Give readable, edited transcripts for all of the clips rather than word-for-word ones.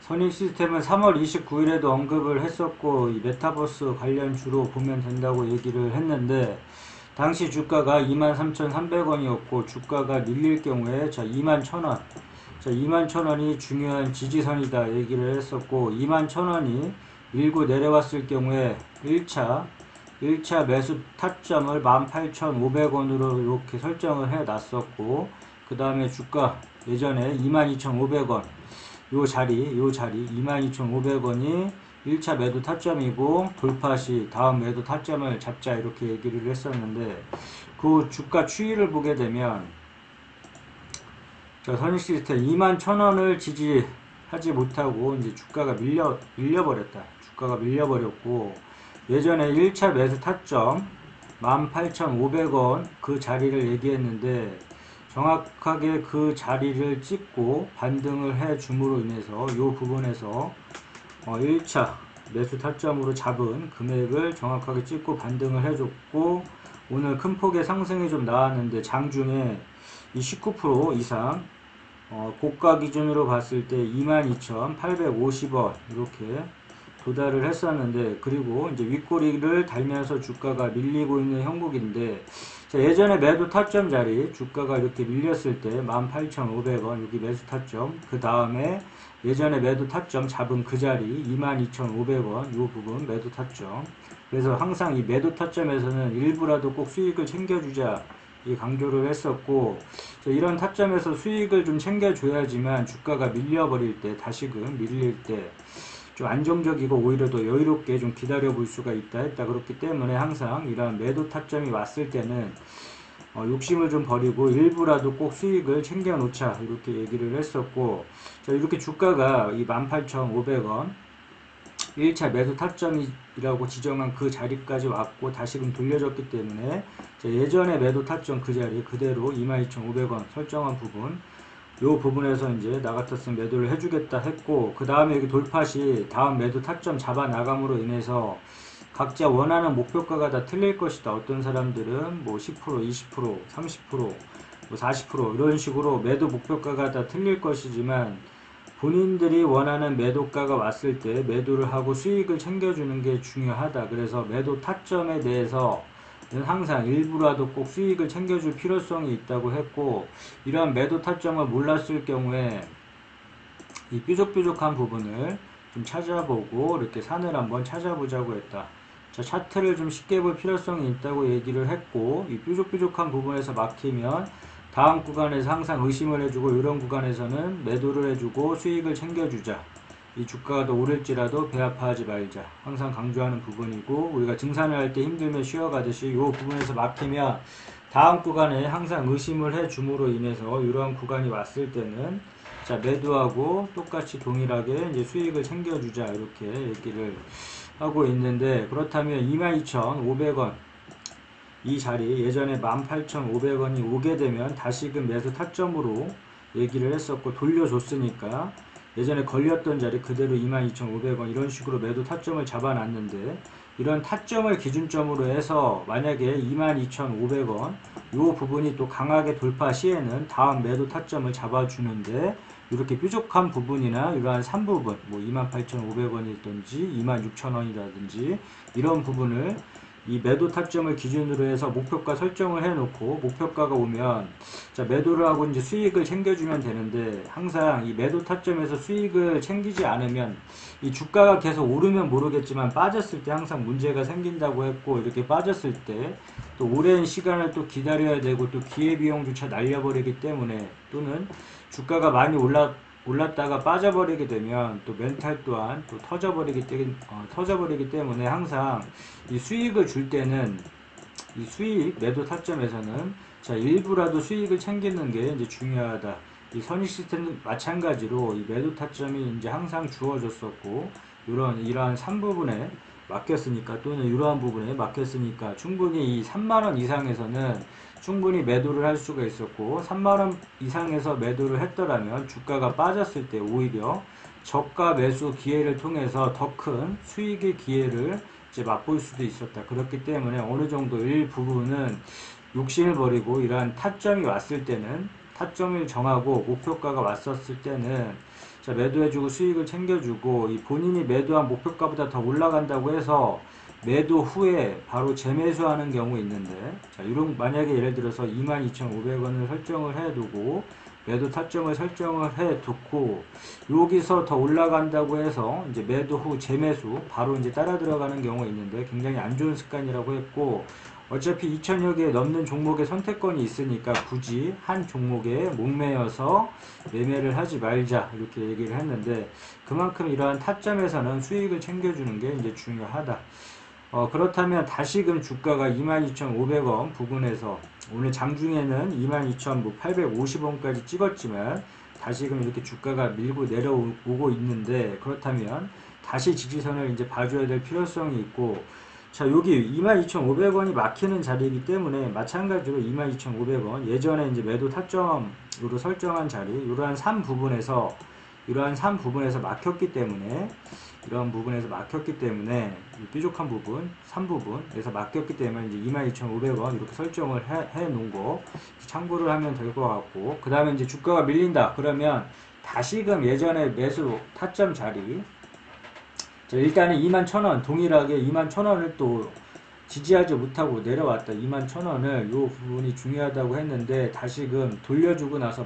선익 시스템은 3월 29일에도 언급을 했었고, 이 메타버스 관련 주로 보면 된다고 얘기를 했는데, 당시 주가가 23,300원이었고, 주가가 밀릴 경우에, 자, 21,000원. 자, 21,000원이 중요한 지지선이다 얘기를 했었고, 21,000원이 밀고 내려왔을 경우에 1차 매수 타점을 18,500원으로 이렇게 설정을 해 놨었고, 그 다음에 주가 예전에 22,500원 요 자리 22,500원이 1차 매도 타점이고, 돌파 시 다음 매도 타점을 잡자 이렇게 얘기를 했었는데, 그 주가 추이를 보게 되면, 자, 선익 시스템 21,000원을 지지하지 못하고 이제 주가가 밀려버렸다. 주가가 밀려버렸고, 예전에 1차 매수 타점 18,500원 그 자리를 얘기했는데, 정확하게 그 자리를 찍고 반등을 해 줌으로 인해서 이 부분에서 1차 매수 타점으로 잡은 금액을 정확하게 찍고 반등을 해줬고, 오늘 큰 폭의 상승이 좀 나왔는데, 장중에 이 19% 이상 고가 기준으로 봤을 때 22,850원 이렇게 도달을 했었는데, 그리고 이제 윗꼬리를 달면서 주가가 밀리고 있는 형국인데, 자, 예전에 매도 타점 자리 주가가 이렇게 밀렸을 때 18,500원 여기 매수 타점, 그 다음에 예전에 매도 타점 잡은 그 자리 22,500원 이 부분 매도 타점. 그래서 항상 이 매도 타점에서는 일부라도 꼭 수익을 챙겨주자 이 강조를 했었고, 이런 타점에서 수익을 좀 챙겨줘야지만 주가가 밀려버릴 때, 다시금 밀릴 때 좀 안정적이고 오히려 더 여유롭게 좀 기다려 볼 수가 있다 했다. 그렇기 때문에 항상 이런 매도 타점이 왔을 때는 욕심을 좀 버리고 일부라도 꼭 수익을 챙겨 놓자 이렇게 얘기를 했었고, 자, 이렇게 주가가 이 18,500원 1차 매수 타점이라고 지정한 그 자리까지 왔고 다시금 돌려졌기 때문에, 자, 예전에 매도 타점 그 자리 그대로 22,500원 설정한 부분, 요 부분에서 이제 나 같았으면 매도를 해주겠다 했고, 그 다음에 여기 돌파 시 다음 매도 타점 잡아 나감으로 인해서 각자 원하는 목표가가 다 틀릴 것이다. 어떤 사람들은 뭐 10%, 20%, 30%, 뭐 40% 이런 식으로 매도 목표가가 다 틀릴 것이지만, 본인들이 원하는 매도가가 왔을 때 매도를 하고 수익을 챙겨주는 게 중요하다. 그래서 매도 타점에 대해서 항상 일부라도 꼭 수익을 챙겨줄 필요성이 있다고 했고, 이러한 매도 타점을 몰랐을 경우에 이 뾰족뾰족한 부분을 좀 찾아보고 이렇게 산을 한번 찾아보자고 했다. 자, 차트를 좀 쉽게 볼 필요성이 있다고 얘기를 했고, 이 뾰족뾰족한 부분에서 막히면 다음 구간에서 항상 의심을 해주고, 이런 구간에서는 매도를 해주고 수익을 챙겨주자. 이 주가가 더 오를지라도 배 아파하지 말자. 항상 강조하는 부분이고, 우리가 등산을 할 때 힘들면 쉬어가듯이 이 부분에서 막히면 다음 구간에 항상 의심을 해줌으로 인해서 이러한 구간이 왔을 때는, 자, 매도하고 똑같이 동일하게 이제 수익을 챙겨주자 이렇게 얘기를 하고 있는데, 그렇다면 22,500원 이 자리 예전에 18,500원이 오게 되면 다시금 매수 타점으로 얘기를 했었고, 돌려줬으니까 예전에 걸렸던 자리 그대로 22,500원 이런 식으로 매도 타점을 잡아놨는데, 이런 타점을 기준점으로 해서 만약에 22,500원 요 부분이 또 강하게 돌파 시에는 다음 매도 타점을 잡아주는데, 이렇게 뾰족한 부분이나 이러한 3부분 뭐 28,500원이든지 26,000원이라든지 이런 부분을 이 매도 타점을 기준으로 해서 목표가 설정을 해놓고, 목표가가 오면 자, 매도를 하고 이제 수익을 챙겨주면 되는데, 항상 이 매도 타점에서 수익을 챙기지 않으면 이 주가가 계속 오르면 모르겠지만 빠졌을 때 항상 문제가 생긴다고 했고, 이렇게 빠졌을 때 또 오랜 시간을 또 기다려야 되고 또 기회비용조차 날려버리기 때문에, 또는 주가가 많이 올랐다가 빠져버리게 되면 또 멘탈 또한 또 터져버리기 때문에 항상 이 수익을 줄 때는 이 수익 매도 타점에서는 자, 일부라도 수익을 챙기는 게 이제 중요하다. 이 선익 시스템도 마찬가지로 이 매도 타점이 이제 항상 주어졌었고, 이러한 3부분에 맡겼으니까, 또는 이러한 부분에 맡겼으니까 충분히 이 3만원 이상에서는 충분히 매도를 할 수가 있었고, 3만원 이상에서 매도를 했더라면 주가가 빠졌을 때 오히려 저가 매수 기회를 통해서 더 큰 수익의 기회를 이제 맛볼 수도 있었다. 그렇기 때문에 어느 정도 일부분은 욕심을 버리고 이러한 타점이 왔을 때는 타점을 정하고 목표가가 왔었을 때는 자, 매도해주고 수익을 챙겨주고 이 본인이 매도한 목표가보다 더 올라간다고 해서 매도 후에 바로 재매수하는 경우 있는데 자, 이런 만약에 예를 들어서 22,500원을 설정을 해두고 매도 타점을 설정을 해두고 여기서 더 올라간다고 해서 이제 매도 후 재매수 바로 이제 따라 들어가는 경우가 있는데 굉장히 안 좋은 습관이라고 했고 어차피 2,000여 개 넘는 종목의 선택권이 있으니까 굳이 한 종목에 목매여서 매매를 하지 말자 이렇게 얘기를 했는데 그만큼 이러한 타점에서는 수익을 챙겨주는 게 이제 중요하다. 그렇다면 다시금 주가가 22,500원 부근에서 오늘 장중에는 22,850원까지 찍었지만 다시금 이렇게 주가가 밀고 내려오고 있는데 그렇다면 다시 지지선을 이제 봐줘야 될 필요성이 있고 자 여기 22,500원이 막히는 자리이기 때문에 마찬가지로 22,500원 예전에 이제 매도 타점으로 설정한 자리 이러한 3 부분에서 막혔기 때문에 이런 부분에서 막혔기 때문에 뾰족한 부분 3부분에서 막혔기 때문에 이제 22,500원 이렇게 설정을 해 놓은 거 참고를 하면 될 것 같고 그 다음에 이제 주가가 밀린다 그러면 다시금 예전에 매수 타점 자리 자, 일단은 21,000원 동일하게 21,000원을 또 지지하지 못하고 내려왔다 21,000원을 요 부분이 중요하다고 했는데 다시금 돌려주고 나서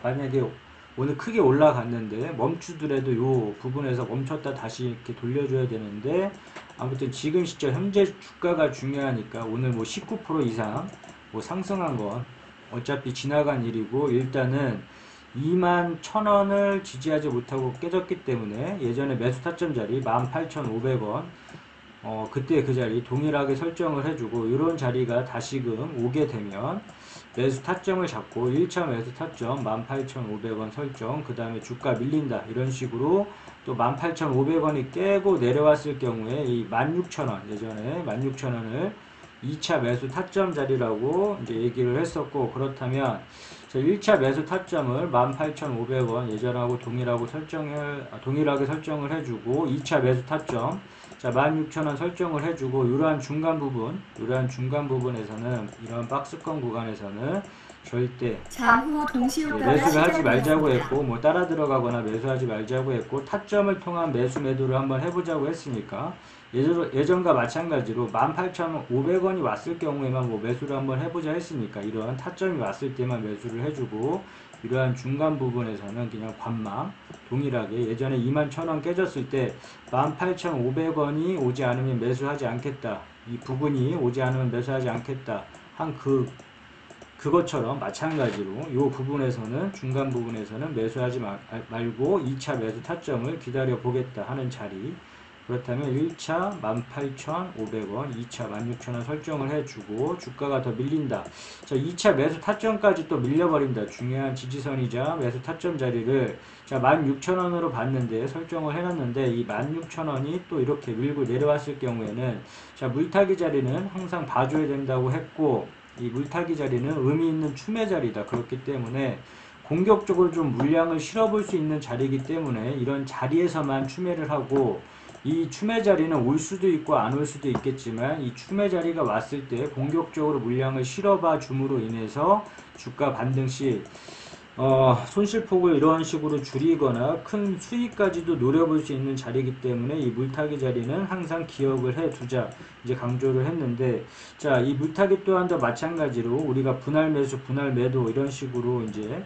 만약에 오늘 크게 올라갔는데 멈추더라도 요 부분에서 멈췄다 다시 이렇게 돌려줘야 되는데 아무튼 지금 시점 현재 주가가 중요하니까 오늘 뭐 19% 이상 뭐 상승한 건 어차피 지나간 일이고 일단은 21,000원을 지지하지 못하고 깨졌기 때문에 예전에 매수 타점 자리 18,500원 그때 그 자리 동일하게 설정을 해주고 이런 자리가 다시금 오게 되면 매수 타점을 잡고 1차 매수 타점 18,500원 설정 그 다음에 주가 밀린다 이런 식으로 또 18,500원이 깨고 내려왔을 경우에 이 16,000원 예전에 16,000원을 2차 매수 타점 자리라고 이제 얘기를 했었고 그렇다면 1차 매수 타점을 18,500원 예전하고 동일하게 설정을 해주고 2차 매수 타점 자 16,000원 설정을 해주고 이러한 중간 부분에서는 이런 박스권 구간에서는 절대 매수를 하지 말자고 했고 뭐 따라 들어가거나 매수하지 말자고 했고 타점을 통한 매도를 한번 해보자고 했으니까 예전과 마찬가지로 18,500원이 왔을 경우에만 뭐 매수를 한번 해보자 했으니까 이러한 타점이 왔을 때만 매수를 해주고 이러한 중간 부분에서는 그냥 관망 동일하게 예전에 21,000원 깨졌을 때 18,500원이 오지 않으면 매수하지 않겠다 이 부분이 오지 않으면 매수하지 않겠다 한 그것처럼 마찬가지로 이 부분에서는 중간 부분에서는 매수하지 말고 2차 매수 타점을 기다려 보겠다 하는 자리 그렇다면 1차 18,500원 2차 16,000원 설정을 해주고 주가가 더 밀린다 자 2차 매수 타점까지 또 밀려버린다 중요한 지지선이자 매수 타점 자리를 자 16,000원으로 봤는데 설정을 해놨는데 이 16,000원이 또 이렇게 밀고 내려왔을 경우에는 자 물타기 자리는 항상 봐줘야 된다고 했고 이 물타기 자리는 의미 있는 추매 자리다 그렇기 때문에 공격적으로 좀 물량을 실어볼 수 있는 자리이기 때문에 이런 자리에서만 추매를 하고 이 추매 자리는 올 수도 있고 안 올 수도 있겠지만 이 추매 자리가 왔을 때 공격적으로 물량을 실어봐 줌으로 인해서 주가 반등 시 손실폭을 이런 식으로 줄이거나 큰 수익까지도 노려볼 수 있는 자리이기 때문에 이 물타기 자리는 항상 기억을 해 두자 이제 강조를 했는데 자 이 물타기 또한도 마찬가지로 우리가 분할 매수 분할 매도 이런 식으로 이제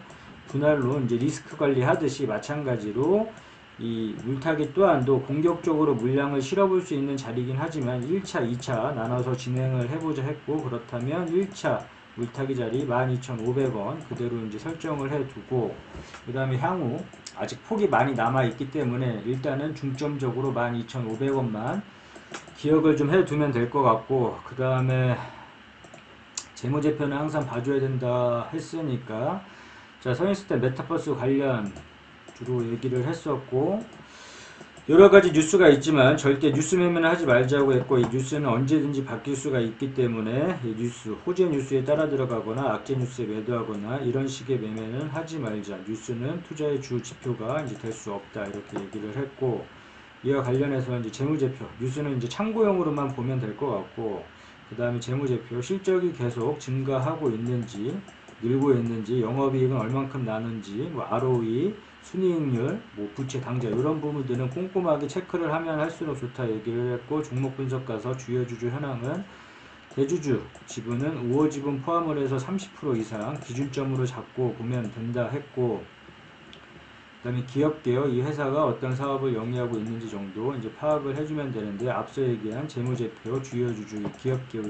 분할로 이제 리스크 관리 하듯이 마찬가지로 이 물타기 또한도 공격적으로 물량을 실어볼 수 있는 자리이긴 하지만 1차 2차 나눠서 진행을 해보자 했고 그렇다면 1차 물타기 자리 12,500원 그대로 이제 설정을 해두고 그 다음에 향후 아직 폭이 많이 남아있기 때문에 일단은 중점적으로 12,500원만 기억을 좀 해두면 될 것 같고 그 다음에 재무제표는 항상 봐줘야 된다 했으니까 자 선인스타 메타버스 관련 주로 얘기를 했었고 여러가지 뉴스가 있지만 절대 뉴스 매매는 하지 말자고 했고 이 뉴스는 언제든지 바뀔 수가 있기 때문에 이 뉴스 호재 뉴스에 따라 들어가거나 악재 뉴스에 매도하거나 이런 식의 매매는 하지 말자 뉴스는 투자의 주 지표가 이제 될 수 없다 이렇게 얘기를 했고 이와 관련해서 이제 재무제표 뉴스는 이제 참고용으로만 보면 될 것 같고 그 다음에 재무제표 실적이 계속 증가하고 있는지 늘고 있는지, 영업이익은 얼만큼 나는지, 뭐 ROE, 순이익률, 뭐 부채 당좌 이런 부분들은 꼼꼼하게 체크를 하면 할수록 좋다 얘기를 했고, 종목 분석 가서 주요 주주 현황은 대주주 지분은 우호 지분 포함을 해서 30% 이상 기준점으로 잡고 보면 된다 했고, 그 다음에 기업계요, 이 회사가 어떤 사업을 영위하고 있는지 정도 이제 파악을 해주면 되는데, 앞서 얘기한 재무제표, 주요 주주, 기업계의